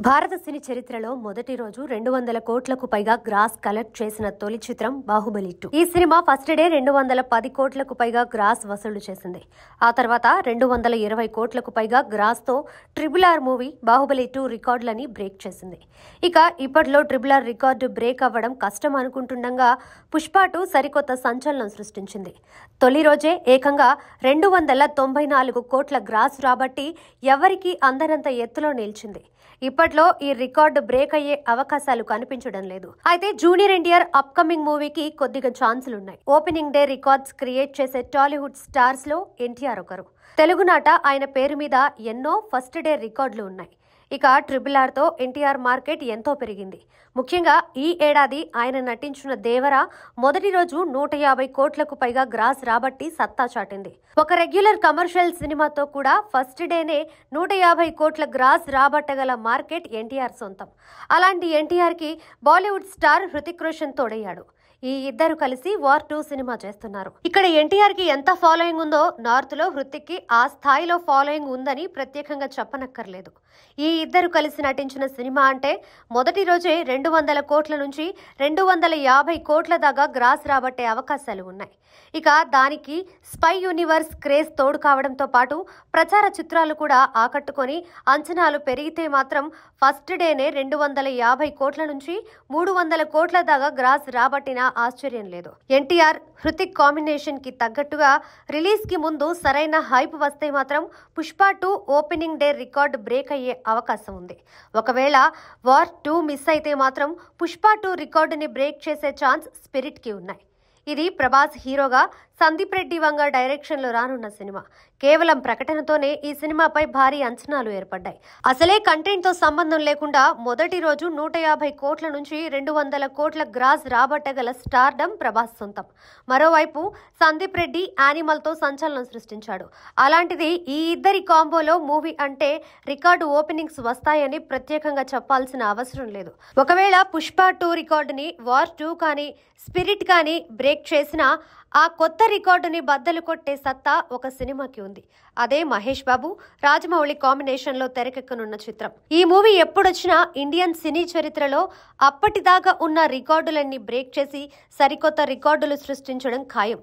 భారత సినీ చరిత్రలో మొదటి రోజు 200 కోట్లకు పైగా గ్రాస్ కలెక్ట్ చేసిన తొలి చిత్రం బాహుబలి 2. ఈ సినిమా ఫస్ట్ డే 210 కోట్లకు పైగా గ్రాస్ వసూలు చేసింది. ఆ తర్వాత 220 కోట్లకు పైగా గ్రాస్ తో RRR మూవీ బాహుబలి 2 రికార్డులని బ్రేక్ చేసింది. ఇక ఇప్పట్లో RRR రికార్డు బ్రేక్ అవ్వడం కష్టం అనుకుంటుండగా పుష్ప 2 సరికొత్త సంచలనం సృష్టించింది. తొలి రోజే ఏకంగా 294 కోట్ల గ్రాస్ రాబట్టి ఎవరికీ అందనంత ఎత్తులో నిలిచింది. ఇప్పట్లో ఈ రికార్డు బ్రేక్ అయ్యే అవకాశాలు కనిపించడం లేదు. అయితే జూనియర్ ఎన్టీఆర్ అప్కమింగ్ మూవీకి కొద్దిగా ఛాన్సులున్నాయి. ఓపెనింగ్ డే రికార్డ్స్ క్రియేట్ చేసే టాలీవుడ్ స్టార్స్ లో ఎన్టీఆర్ ఒకరు. తెలుగునాట ఆయన పేరు మీద ఎన్నో ఫస్ట్ డే రికార్డులు ఉన్నాయి. ఇక RRR తో ఎన్టీఆర్ మార్కెట్ ఎంతో పెరిగింది. ముఖ్యంగా ఈ ఏడాది ఆయన నటించిన దేవరా మొదటి రోజు 150 కోట్లకు పైగా గ్రాస్ రాబట్టి సత్తా చాటింది. ఒక రెగ్యులర్ కమర్షియల్ సినిమాతో కూడా ఫస్ట్ డేనే 150 కోట్ల గ్రాస్ రాబట్టగల మార్కెట్ ఎన్టీఆర్ సొంతం. అలాంటి ఎన్టీఆర్ కి బాలీవుడ్ స్టార్ హృతిక్ రోషన్ తోడయ్యాడు. ఈ ఇద్దరు కలిసి వార్ 2 సినిమా చేస్తున్నారు. ఇక్కడ ఎన్టీఆర్ కి ఎంత ఫాలోయింగ్ ఉందో నార్త్ లో హృతిక్ కి ఆ స్థాయిలో ఫాలోయింగ్ ఉందని ప్రత్యేకంగా చెప్పనక్కర్లేదు. ఈ ఇద్దరు కలిసి నటించిన సినిమా అంటే మొదటి రోజే 200 కోట్ల నుంచి 250 కోట్ల దాకా గ్రాస్ రాబట్టే అవకాశాలు ఉన్నాయి. ఇక దానికి స్పై యూనివర్స్ క్రేజ్ తోడు కావడంతో పాటు ప్రచార చిత్రాలు కూడా ఆకట్టుకొని అంచనాలు పెరిగితే మాత్రం ఫస్ట్ డేనే 250 కోట్ల నుంచి 300 కోట్ల దాకా గ్రాస్ రాబట్టిన ఆశ్చర్యం లేదు. ఎన్టీఆర్ హృతిక్ కాంబినేషన్ కి తగ్గట్టుగా రిలీజ్ కి ముందు సరైన హైప్ వస్తే మాత్రం Pushpa 2 opening day record break అయ్యే అవకాశం ఉంది. ఒకవేళ వార్ 2 మిస్ అయితే మాత్రం పుష్ప 2 రికార్డుని బ్రేక్ చేసే ఛాన్స్ స్పిరిట్ కి ఉన్నాయి. ఇది ప్రభాస్ హీరోగా సందీప్ రెడ్డి వంగ డైరెక్షన్ లో రానున్న సినిమా. కేవలం ప్రకటనతోనే ఈ సినిమాపై భారీ అంచనాలు ఏర్పడ్డాయి. అసలే కంటెంట్ తో సంబంధం లేకుండా మొదటి రోజు 150 కోట్ల నుంచి 200 కోట్ల గ్రాస్ రాబట్టగల స్టార్డమ్ ప్రభాస్ సొంతం. మరోవైపు సందీప్ రెడ్డి యానిమల్ తో సంచలనం సృష్టించాడు. అలాంటిది ఈ ఇద్దరి కాంబోలో మూవీ అంటే రికార్డు ఓపెనింగ్స్ వస్తాయని ప్రత్యేకంగా చెప్పాల్సిన అవసరం లేదు. ఒకవేళ పుష్ప 2 రికార్డుని వార్ 2 కానీ స్పిరిట్ కానీ బ్రేక్ చేసినా ఆ కొత్త రికార్డుని బద్దలు కొట్టే సత్తా ఒక సినిమాకి ఉంది. అదే మహేష్ బాబు రాజమౌళి కాంబినేషన్ లో తెరకెక్కనున్న చిత్రం. ఈ మూవీ ఎప్పుడొచ్చినా ఇండియన్ సినీ చరిత్రలో అప్పటిదాకా ఉన్న రికార్డులన్నీ బ్రేక్ చేసి సరికొత్త రికార్డులు సృష్టించడం ఖాయం.